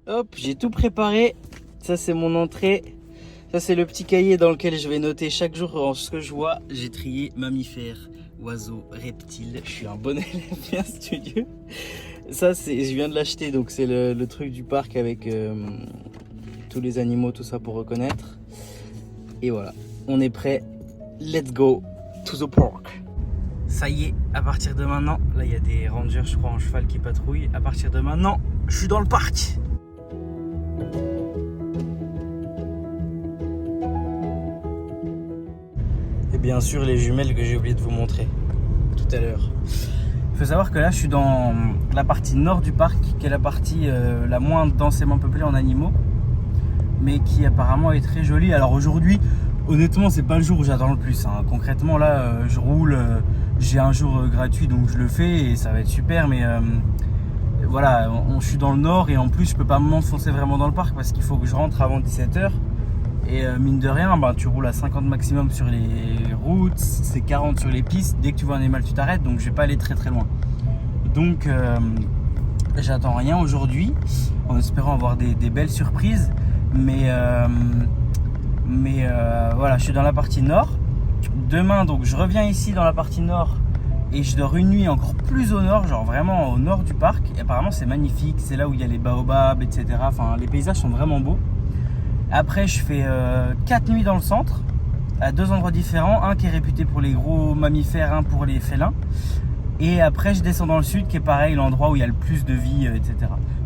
Hop, j'ai tout préparé. Ça, c'est mon entrée. Ça, c'est le petit cahier dans lequel je vais noter chaque jour ce que je vois. J'ai trié mammifères, oiseaux, reptiles. Je suis un bon élève bien studieux. Ça, je viens de l'acheter. Donc, c'est le truc du parc avec tous les animaux, tout ça pour reconnaître. Et voilà, on est prêt. Let's go to the park. Ça y est, à partir de maintenant, là, il y a des rangers, je crois, en cheval qui patrouillent. À partir de maintenant, je suis dans le parc. Et bien sûr les jumelles que j'ai oublié de vous montrer tout à l'heure. Il faut savoir que là je suis dans la partie nord du parc, qui est la partie la moins densément peuplée en animaux, mais qui apparemment est très jolie. Alors aujourd'hui, honnêtement, c'est pas le jour où j'attends le plus, hein. Concrètement là, je roule, j'ai un jour gratuit donc je le fais et ça va être super, mais voilà, je suis dans le nord et en plus je peux pas m'enfoncer vraiment dans le parc parce qu'il faut que je rentre avant 17h. Et mine de rien, bah, tu roules à 50 maximum sur les routes, c'est 40 sur les pistes. Dès que tu vois un animal, tu t'arrêtes, donc je vais pas aller très très loin. Donc j'attends rien aujourd'hui, en espérant avoir des belles surprises. Mais voilà, je suis dans la partie nord. Demain, donc je reviens ici dans la partie nord et je dors une nuit encore plus au nord, genre vraiment au nord du parc. Et apparemment c'est magnifique, c'est là où il y a les baobabs, etc. Enfin, les paysages sont vraiment beaux. Après, je fais 4 nuits dans le centre, à 2 endroits différents. Un qui est réputé pour les gros mammifères, un pour les félins. Et après, je descends dans le sud, qui est pareil, l'endroit où il y a le plus de vie, etc.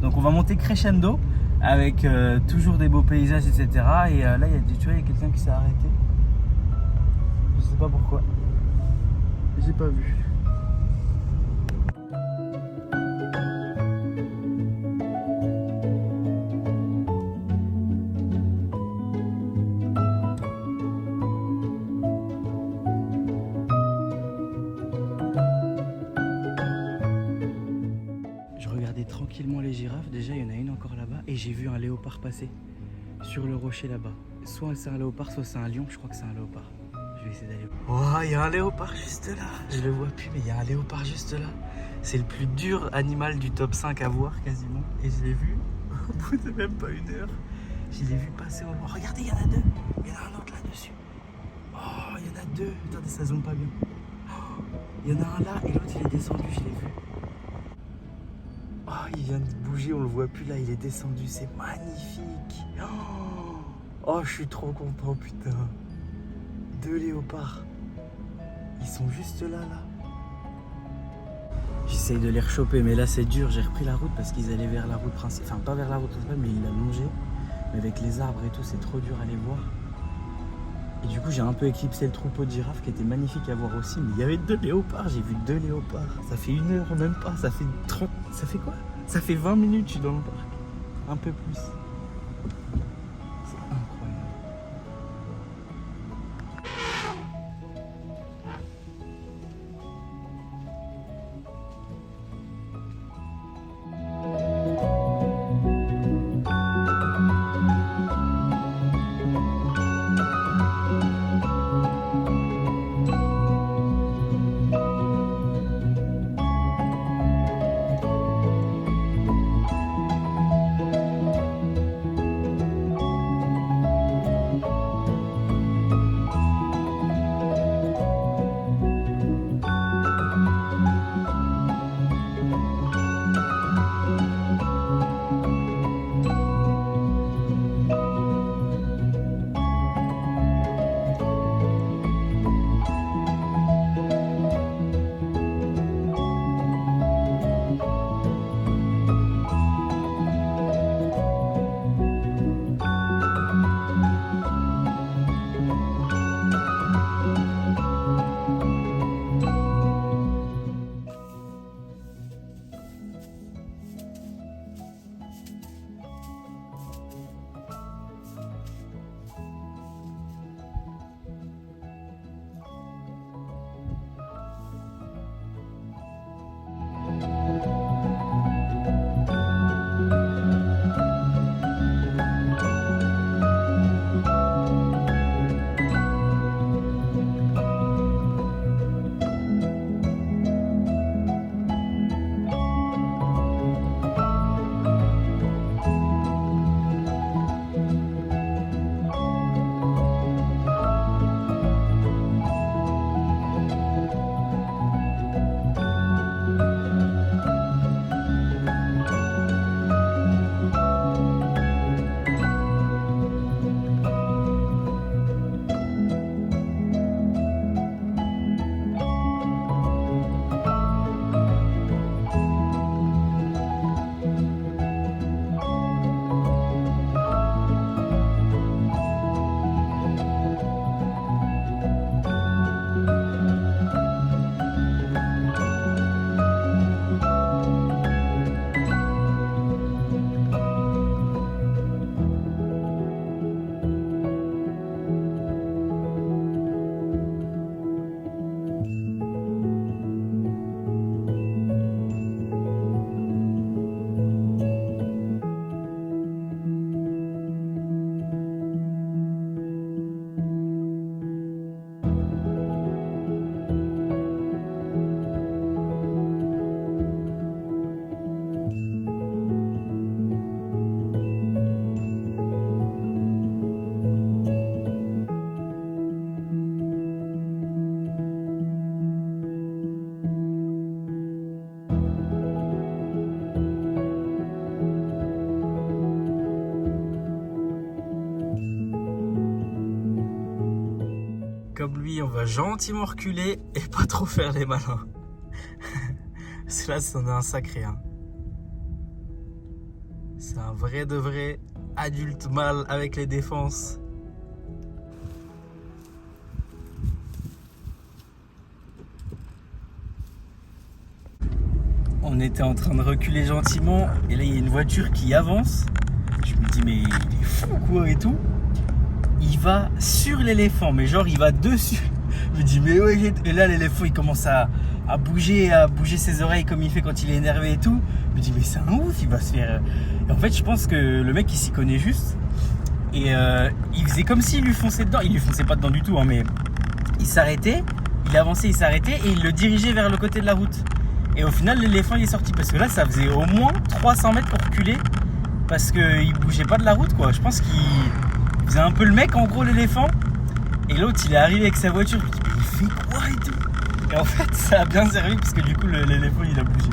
Donc on va monter crescendo, avec toujours des beaux paysages, etc. Et là, tu vois, il y a quelqu'un qui s'est arrêté. Je sais pas pourquoi. J'ai pas vu. Je regardais tranquillement les girafes, déjà il y en a une encore là-bas et j'ai vu un léopard passer sur le rocher là-bas. Soit c'est un léopard, soit c'est un lion, je crois que c'est un léopard. Je vais essayer d'aller. Oh, il y a un léopard juste là. Je le vois plus, mais il y a un léopard juste là. C'est le plus dur animal du top 5 à voir quasiment. Et je l'ai vu au bout de même pas une heure. Je l'ai vu passer au loin. Regardez, il y en a deux. Il y en a un autre là-dessus. Oh, il y en a deux. Attendez, ça zoome pas bien. Oh, il y en a un là et l'autre il est descendu, je l'ai vu. Oh, il vient de bouger, on le voit plus là, il est descendu, c'est magnifique. Oh, je suis trop content, putain. 2 léopards. Ils sont juste là. J'essaye de les rechoper, mais là c'est dur. J'ai repris la route parce qu'ils allaient vers la route principale. Enfin, pas vers la route principale, mais ils l'ont longé. Mais avec les arbres et tout, c'est trop dur à les voir. Et du coup, j'ai un peu éclipsé le troupeau de girafes qui était magnifique à voir aussi. Mais il y avait 2 léopards, j'ai vu 2 léopards. Ça fait 1 heure, même pas. Ça fait 30. Ça fait quoi? Ça fait 20 minutes que je suis dans le parc. Un peu plus. C'est incroyable. comme lui, on va gentiment reculer et pas trop faire les malins. Parce que là, c'en est un sacré. Hein. C'est un vrai de vrai adulte mâle avec les défenses. On était en train de reculer gentiment et là il y a une voiture qui avance. Je me dis mais il est fou quoi et tout. Il va sur l'éléphant, mais genre il va dessus. Je me dis mais ouais, et là l'éléphant il commence à bouger ses oreilles comme il fait quand il est énervé et tout. Je me dis mais c'est un ouf, il va se faire. Et en fait je pense que le mec il s'y connaît juste. Et il faisait comme s'il lui fonçait dedans. Il lui fonçait pas dedans du tout, hein, mais il s'arrêtait, il avançait, il s'arrêtait et il le dirigeait vers le côté de la route. Et au final l'éléphant il est sorti parce que là ça faisait au moins 300 mètres pour reculer parce qu'il bougeait pas de la route quoi. Je pense qu'il faisait un peu le mec en gros l'éléphant. Et l'autre il est arrivé avec sa voiture, je me dis mais il fait quoi et tout. Et en fait ça a bien servi parce que du coup l'éléphant il a bougé.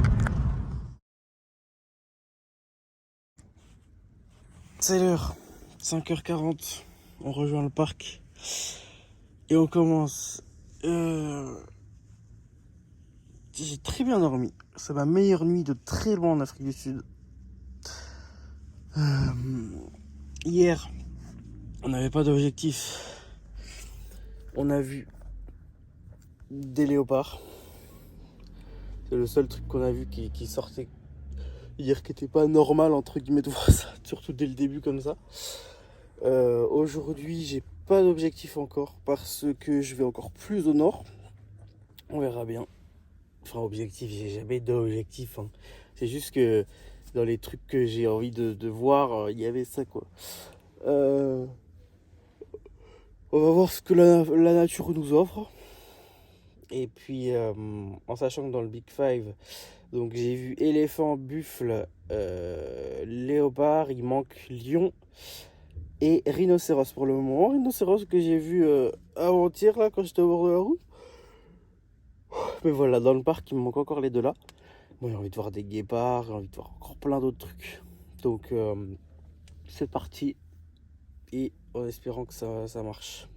C'est l'heure, 5h40, on rejoint le parc et on commence. J'ai très bien dormi, c'est ma meilleure nuit de très loin en Afrique du Sud. Hier, on n'avait pas d'objectif. On a vu des léopards. C'est le seul truc qu'on a vu qui sortait hier, qui était pas normal entre guillemets de voir ça, surtout dès le début comme ça. Aujourd'hui, j'ai pas d'objectif encore parce que je vais encore plus au nord. On verra bien. Enfin, objectif, j'ai jamais d'objectif. Hein. C'est juste que dans les trucs que j'ai envie de voir, il y avait ça quoi. On va voir ce que la nature nous offre. Et puis, en sachant que dans le Big Five, donc j'ai vu éléphant, buffle, léopard, il manque lion et rhinocéros pour le moment. Rhinocéros que j'ai vu avant-hier là quand j'étais au bord de la route. Mais voilà, dans le parc, il me manque encore les deux là. Moi, j'ai envie de voir des guépards, j'ai envie de voir encore plein d'autres trucs. Donc, c'est parti. Et en espérant que ça marche.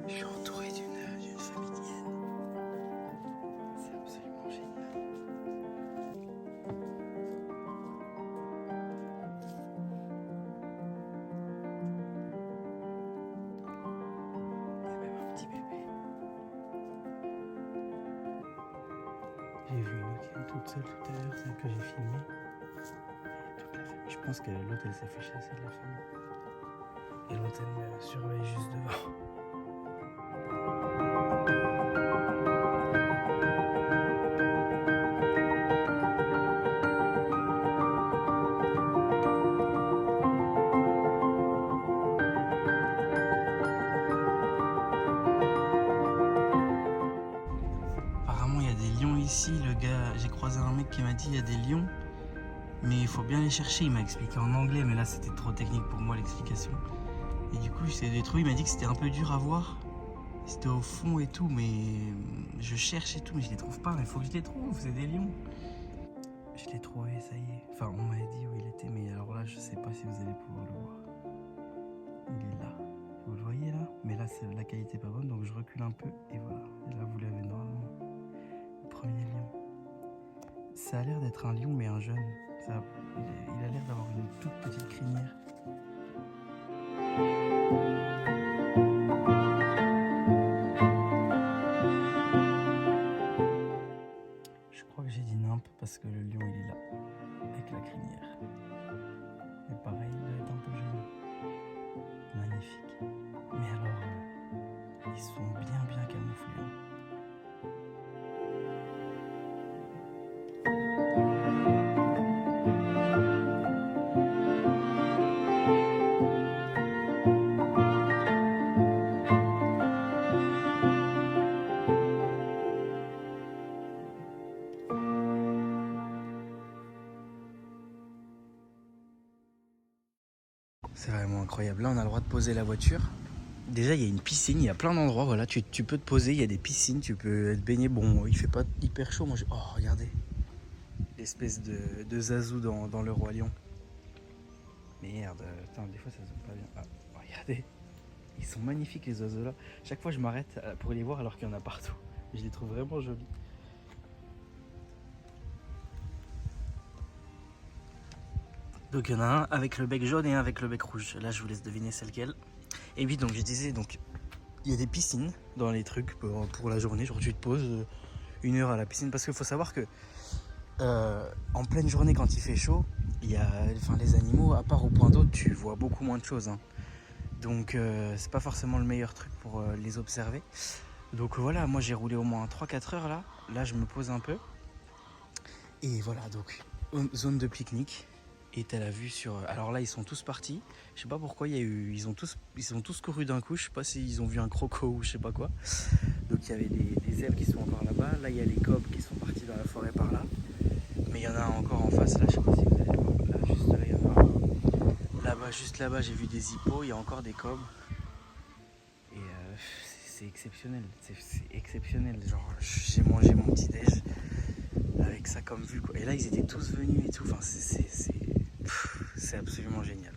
Je suis entouré d'une famille hyène. C'est absolument génial. Il y a même un petit bébé. J'ai vu une autre hyène toute seule tout à l'heure, celle que j'ai filmée. Toute la famille. Je pense que l'autre elle s'est fait chasser de la famille. Et l'autre elle me surveille juste devant. Apparemment il y a des lions ici, le gars, j'ai croisé un mec qui m'a dit il y a des lions, mais il faut bien les chercher, il m'a expliqué en anglais, mais là c'était trop technique pour moi l'explication. Et du coup j'essaie de les trouver, il m'a dit que c'était un peu dur à voir, c'était au fond et tout, mais je cherche et tout, mais je les trouve pas, mais il faut que je les trouve, c'est des lions. Je l'ai trouvé, ça y est, enfin on m'a dit où il était, mais alors là je sais pas si vous allez pouvoir le voir. Il est là, vous le voyez là, mais là la qualité est pas bonne, donc je recule un peu et voilà, et là vous l'avez normalement. Premier lion. Ça a l'air d'être un lion mais un jeune. Il a l'air d'avoir une toute petite crinière. Je crois que j'ai dit nymphe parce que le lion il est là, avec la crinière. Mais pareil, il doit être un peu jeune. Magnifique. Mais alors, ils sont bien camouflés. Hein. incroyable. Là, on a le droit de poser la voiture. Déjà, il y a une piscine, il y a plein d'endroits. Voilà, tu peux te poser, il y a des piscines, tu peux te baigner. Bon, il fait pas hyper chaud. Moi, oh, regardez. L'espèce de zazou dans le Roi Lion. Merde, attends, des fois ça se voit pas bien. Ah, regardez. Ils sont magnifiques les oiseaux là. Chaque fois je m'arrête pour les voir alors qu'il y en a partout. Je les trouve vraiment jolis. Donc il y en a un avec le bec jaune et un avec le bec rouge. Là je vous laisse deviner c'est lequel. Et oui, donc je disais, donc il y a des piscines dans les trucs pour la journée. Genre tu te poses 1 heure à la piscine. Parce qu'il faut savoir que en pleine journée quand il fait chaud, il y a, enfin, les animaux, à part au point d'eau, tu vois beaucoup moins de choses. Hein. Donc c'est pas forcément le meilleur truc pour les observer. Donc voilà, moi j'ai roulé au moins 3-4 heures là. Là je me pose un peu. Et voilà, donc zone de pique-nique. Et t'as la vue sur... Alors là ils sont tous partis. Je sais pas pourquoi il y a eu... Ils ont tous couru d'un coup. Je sais pas s'ils ont vu un croco ou je sais pas quoi. Donc il y avait des zèbres qui sont encore là-bas. Là il y a les coqs qui sont partis dans la forêt par là. Mais il y en a encore en face là, je sais pas si vous allez voir. Là juste là il y en a un. Là-bas, juste là-bas j'ai vu des hippos. Il y a encore des cobs. Et c'est exceptionnel, c'est exceptionnel. Genre j'ai mangé mon petit déj avec ça comme vue quoi. Et là ils étaient tous venus et tout. Enfin c'est absolument génial.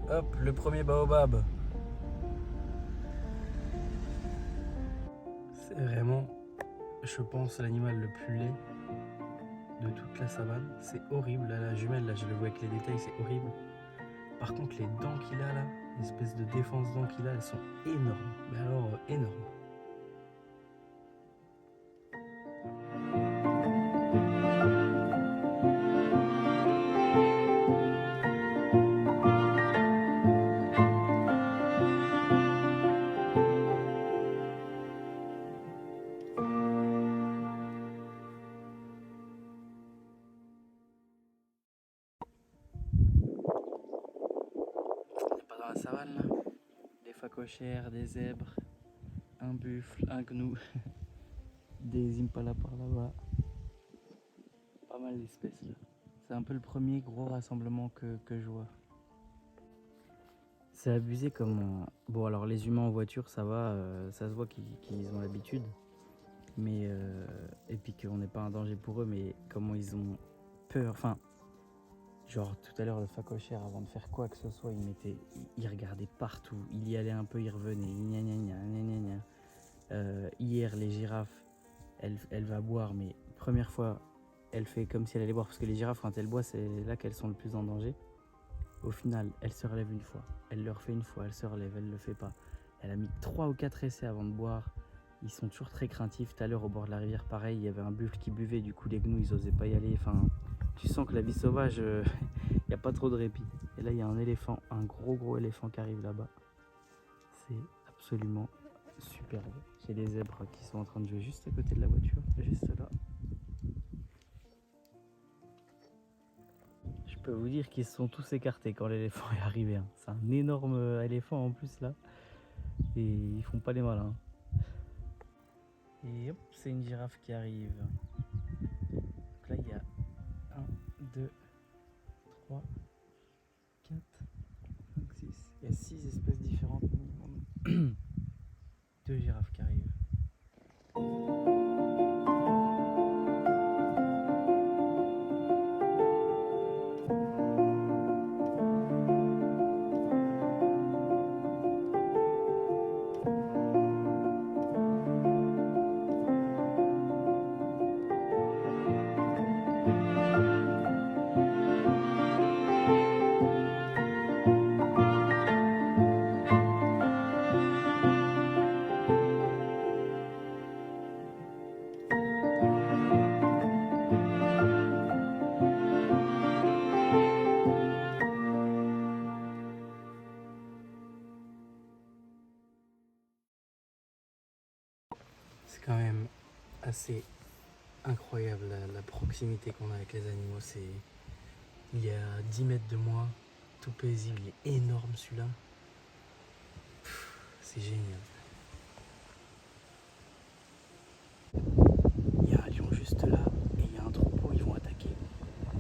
Hop, le premier baobab. C'est vraiment, je pense, l'animal le plus laid de toute la savane. C'est horrible. Là, la jumelle, là, je le vois avec les détails, c'est horrible. Par contre, les dents qu'il a là, l'espèce de défense dents qu'il a, elles sont énormes. Mais alors, énormes. Pas dans la savane là. Des phacochères, des zèbres, un buffle, un gnou, des impalas par là-bas. Pas mal d'espèces là. C'est un peu le premier gros rassemblement que je vois. C'est abusé comme... Bon alors les humains en voiture ça va, ça se voit qu'ils ont l'habitude. Mais et puis qu'on n'est pas un danger pour eux, mais comment ils ont peur. Enfin, genre tout à l'heure le phacochère avant de faire quoi que ce soit, il regardait partout. Il y allait un peu, il revenait. Gna gna gna, gna gna gna. Hier les girafes, elle va boire, mais première fois elle fait comme si elle allait boire, parce que les girafes quand elles boivent c'est là qu'elles sont le plus en danger. Au final, elle se relève une fois, elle le refait une fois, elle se relève, elle le fait pas. Elle a mis 3 ou 4 essais avant de boire. Ils sont toujours très craintifs. Tout à l'heure, au bord de la rivière, pareil, il y avait un buffle qui buvait. Du coup, les gnous, ils osaient pas y aller. Enfin, tu sens que la vie sauvage, il n'y a pas trop de répit. Et là, il y a un éléphant, un gros éléphant qui arrive là-bas. C'est absolument superbe. J'ai les zèbres qui sont en train de jouer juste à côté de la voiture, juste là. Je peux vous dire qu'ils se sont tous écartés quand l'éléphant est arrivé. Hein. C'est un énorme éléphant en plus là. Et ils font pas les malins. Et hop, c'est une girafe qui arrive. Donc là, il y a 1, 2, 3, 4, 5, 6. Il y a 6 espèces différentes minimum. 2 girafes qui arrivent. assez incroyable la proximité qu'on a avec les animaux. Il y a 10 mètres de moi, tout paisible, il est énorme celui-là. C'est génial. Il y a un lion juste là et il y a un troupeau, ils vont attaquer. Oh,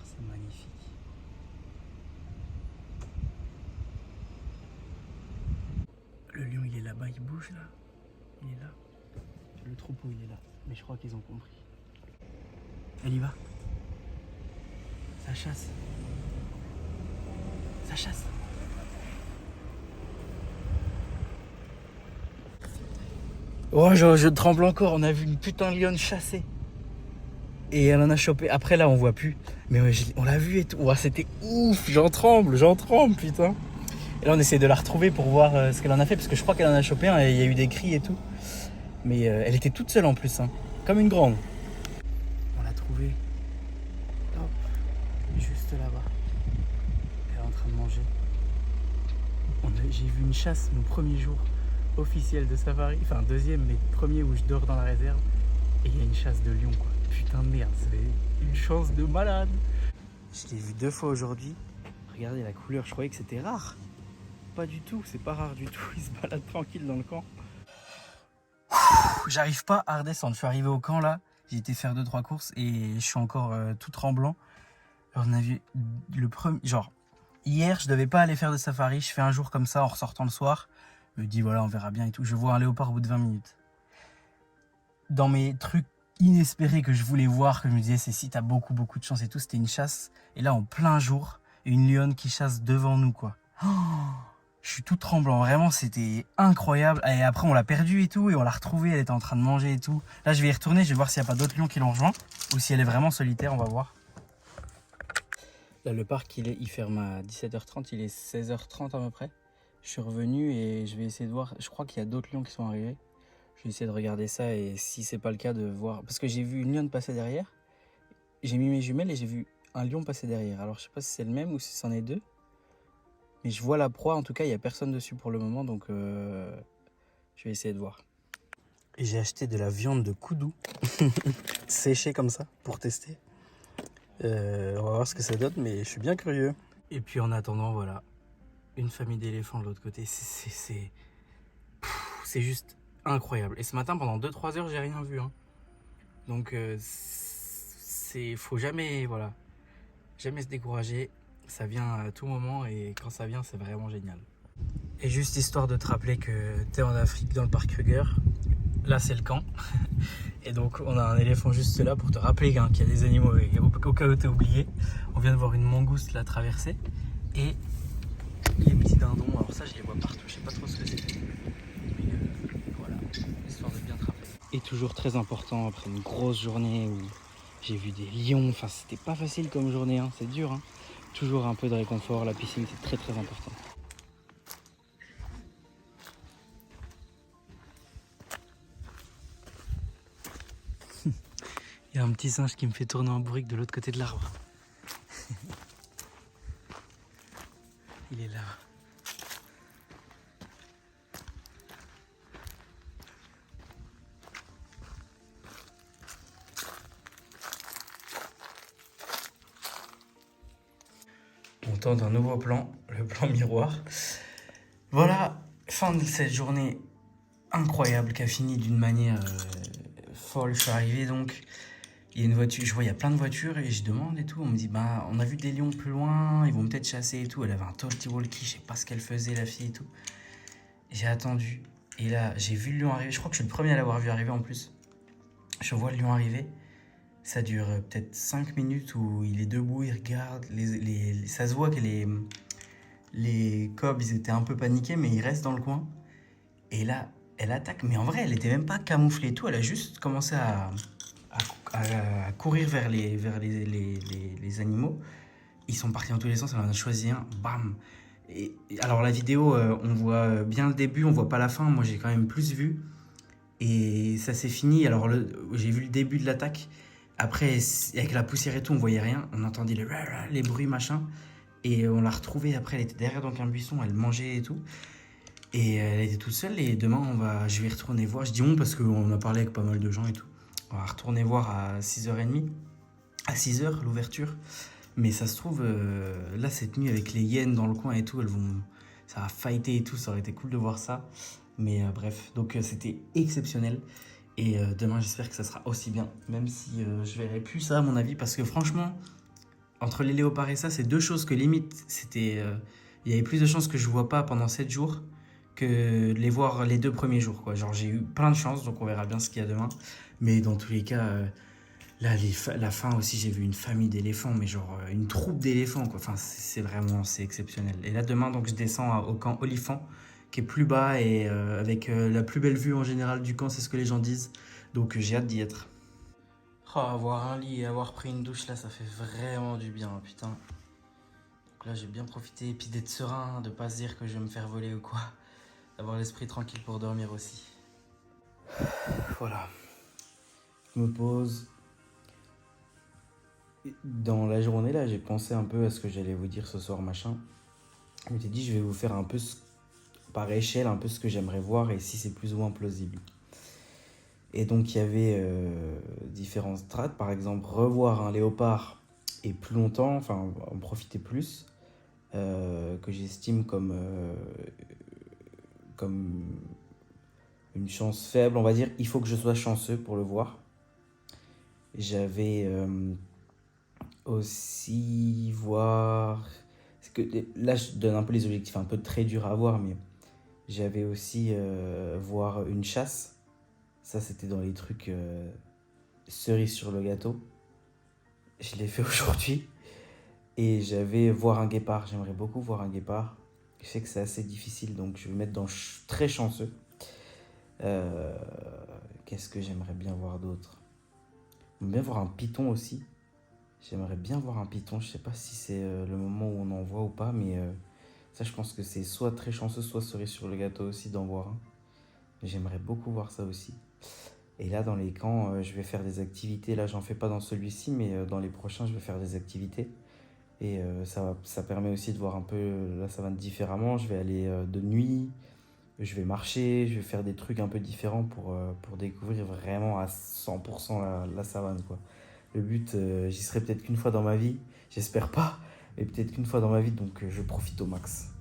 c'est magnifique. Le lion il est là-bas, il bouge là. Il est là. Le troupeau il est là. Mais je crois qu'ils ont compris. Elle y va. Ça chasse. Ça chasse. Oh, je tremble encore. On a vu une putain de lionne chasser. Et elle en a chopé. Après, là, on voit plus. Mais ouais, on l'a vu et tout. Oh, c'était ouf. J'en tremble, putain. Et là, on essaie de la retrouver pour voir ce qu'elle en a fait. Parce que je crois qu'elle en a chopé un et il y a eu des cris et tout. Mais elle était toute seule en plus. Hein, comme une grande. On l'a trouvée. Hop. Juste là-bas. Elle est en train de manger. J'ai vu une chasse mon premier jour officiel de safari. Enfin, deuxième, mais premier où je dors dans la réserve. Et il y a une chasse de lions, quoi. Putain de merde, c'est une chance de malade. Je l'ai vu 2 fois aujourd'hui. Regardez la couleur, je croyais que c'était rare. Pas du tout, c'est pas rare du tout. Il se balade tranquille dans le camp. J'arrive pas à redescendre. Je suis arrivé au camp là. J'ai été faire 2-3 courses et je suis encore tout tremblant. Alors, on a vu le premier. Genre, hier, je devais pas aller faire de safari. Je fais un jour comme ça en ressortant le soir. Je me dis voilà, on verra bien et tout. Je vois un léopard au bout de 20 minutes. Dans mes trucs inespérés que je voulais voir, que je me disais c'est si t'as beaucoup de chance et tout, c'était une chasse. Et là en plein jour, une lionne qui chasse devant nous quoi. Oh, je suis tout tremblant, vraiment c'était incroyable. Et après on l'a perdue et tout, et on l'a retrouvée, elle était en train de manger et tout. Là je vais y retourner, je vais voir s'il n'y a pas d'autres lions qui l'ont rejoint, ou si elle est vraiment solitaire, on va voir. Là le parc il ferme à 17h30, il est 16h30 à peu près. Je suis revenu et je vais essayer de voir, je crois qu'il y a d'autres lions qui sont arrivés. Je vais essayer de regarder ça et si c'est pas le cas de voir. Parce que j'ai vu une lionne passer derrière. J'ai mis mes jumelles et j'ai vu un lion passer derrière. Alors je sais pas si c'est le même ou si c'en est deux. Mais je vois la proie, en tout cas il n'y a personne dessus pour le moment. Donc je vais essayer de voir. Et j'ai acheté de la viande de koudou. Séchée comme ça pour tester. On va voir ce que ça donne mais je suis bien curieux. Et puis en attendant voilà. Une famille d'éléphants de l'autre côté. C'est juste incroyable. Et ce matin, pendant 2-3 heures, j'ai rien vu. Hein. Donc, faut jamais, voilà, jamais se décourager. Ça vient à tout moment et quand ça vient, c'est vraiment génial. Et juste histoire de te rappeler que t'es en Afrique dans le parc Kruger. Là, c'est le camp. Et donc, on a un éléphant juste là pour te rappeler qu'il y a des animaux au cas où t'es oublié. On vient de voir une mangouste là traverser. Et les petits dindons, alors ça, je les vois partout. Je sais pas trop ce que c'est. Voilà, histoire de bien te rappeler. Et toujours très important, après une grosse journée où j'ai vu des lions, enfin c'était pas facile comme journée, hein, c'est dur. Hein. Toujours un peu de réconfort, la piscine c'est très important. Il y a un petit singe qui me fait tourner en bourrique de l'autre côté de l'arbre. Il est là. On tente un nouveau plan, le plan miroir. Voilà, fin de cette journée incroyable qui a fini d'une manière folle. Je suis arrivé donc, il y a une voiture, je vois il y a plein de voitures et je demande et tout. On me dit bah on a vu des lions plus loin, ils vont peut-être chasser et tout. Elle avait un talkie-walkie, je sais pas ce qu'elle faisait la fille et tout. J'ai attendu et là j'ai vu le lion arriver. Je crois que je suis le premier à l'avoir vu arriver en plus. Je vois le lion arriver. Ça dure peut-être 5 minutes où il est debout, il regarde. Ça se voit que les cobs, ils étaient un peu paniqués, mais ils restent dans le coin. Et là, elle attaque. Mais en vrai, elle était même pas camouflée et tout. Elle a juste commencé à courir vers les animaux. Ils sont partis dans tous les sens. Elle en a choisi un. Bam. Et alors, la vidéo, on voit bien le début, on voit pas la fin. Moi, j'ai quand même plus vu. Et ça s'est fini. Alors, j'ai vu le début de l'attaque. Après, avec la poussière et tout, on voyait rien. On entendait les bruits, machin. Et on l'a retrouvée après. Elle était derrière donc un buisson. Elle mangeait et tout. Et elle était toute seule et demain je vais y retourner voir. Je dis on parce qu'on a parlé avec pas mal de gens et tout. On va retourner voir à 6h30, à 6h l'ouverture. Mais ça se trouve, là cette nuit avec les hyènes dans le coin et tout, ça va fighter et tout, ça aurait été cool de voir ça. Mais bref, donc c'était exceptionnel. Et demain j'espère que ça sera aussi bien. Même si je verrai plus ça à mon avis. Parce que franchement, entre les léopards et ça, c'est deux choses que limite, il y avait plus de chances que je ne vois pas pendant 7 jours que de les voir les 2 premiers jours, quoi. Genre j'ai eu plein de chance, donc on verra bien ce qu'il y a demain. Mais dans tous les cas, là, la fin aussi, j'ai vu une famille d'éléphants, mais genre une troupe d'éléphants, quoi. Enfin, c'est exceptionnel. Et là, demain, donc je descends au camp Olifant, qui est plus bas et avec la plus belle vue en général du camp, c'est ce que les gens disent. Donc j'ai hâte d'y être. Oh, avoir un lit et avoir pris une douche, là, ça fait vraiment du bien, putain. Donc là, j'ai bien profité, et puis d'être serein, de pas se dire que je vais me faire voler ou quoi. D'avoir l'esprit tranquille pour dormir aussi. Voilà. Je me pose. Dans la journée, là, j'ai pensé un peu à ce que j'allais vous dire ce soir, machin. Je m'étais dit, je vais vous faire un peu, par échelle, un peu ce que j'aimerais voir et si c'est plus ou moins plausible. Et donc, il y avait différentes strates. Par exemple, revoir un léopard et plus longtemps, enfin, en profiter plus, que j'estime comme une chance faible, on va dire. Il faut que je sois chanceux pour le voir. J'avais aussi voir... Parce que là, je donne un peu les objectifs un peu très durs à voir, mais j'avais aussi voir une chasse. Ça, c'était dans les trucs cerise sur le gâteau. Je l'ai fait aujourd'hui. Et j'avais voir un guépard. J'aimerais beaucoup voir un guépard. Je sais que c'est assez difficile, donc je vais mettre dans très chanceux. Euh, Qu'est-ce que j'aimerais bien voir d'autre? J'aimerais bien voir un python aussi. J'aimerais bien voir un python. Je sais pas si c'est le moment où on en voit ou pas, mais ça, je pense que c'est soit très chanceux, soit cerise sur le gâteau aussi d'en voir un. J'aimerais beaucoup voir ça aussi. Et là, dans les camps, je vais faire des activités. Là, j'en fais pas dans celui-ci, mais dans les prochains, je vais faire des activités. Et ça permet aussi de voir un peu la savane différemment. Je vais aller de nuit, je vais marcher, je vais faire des trucs un peu différents pour découvrir vraiment à 100% la savane, quoi. Le but, j'y serai peut-être qu'une fois dans ma vie. J'espère pas, mais peut-être qu'une fois dans ma vie, donc je profite au max.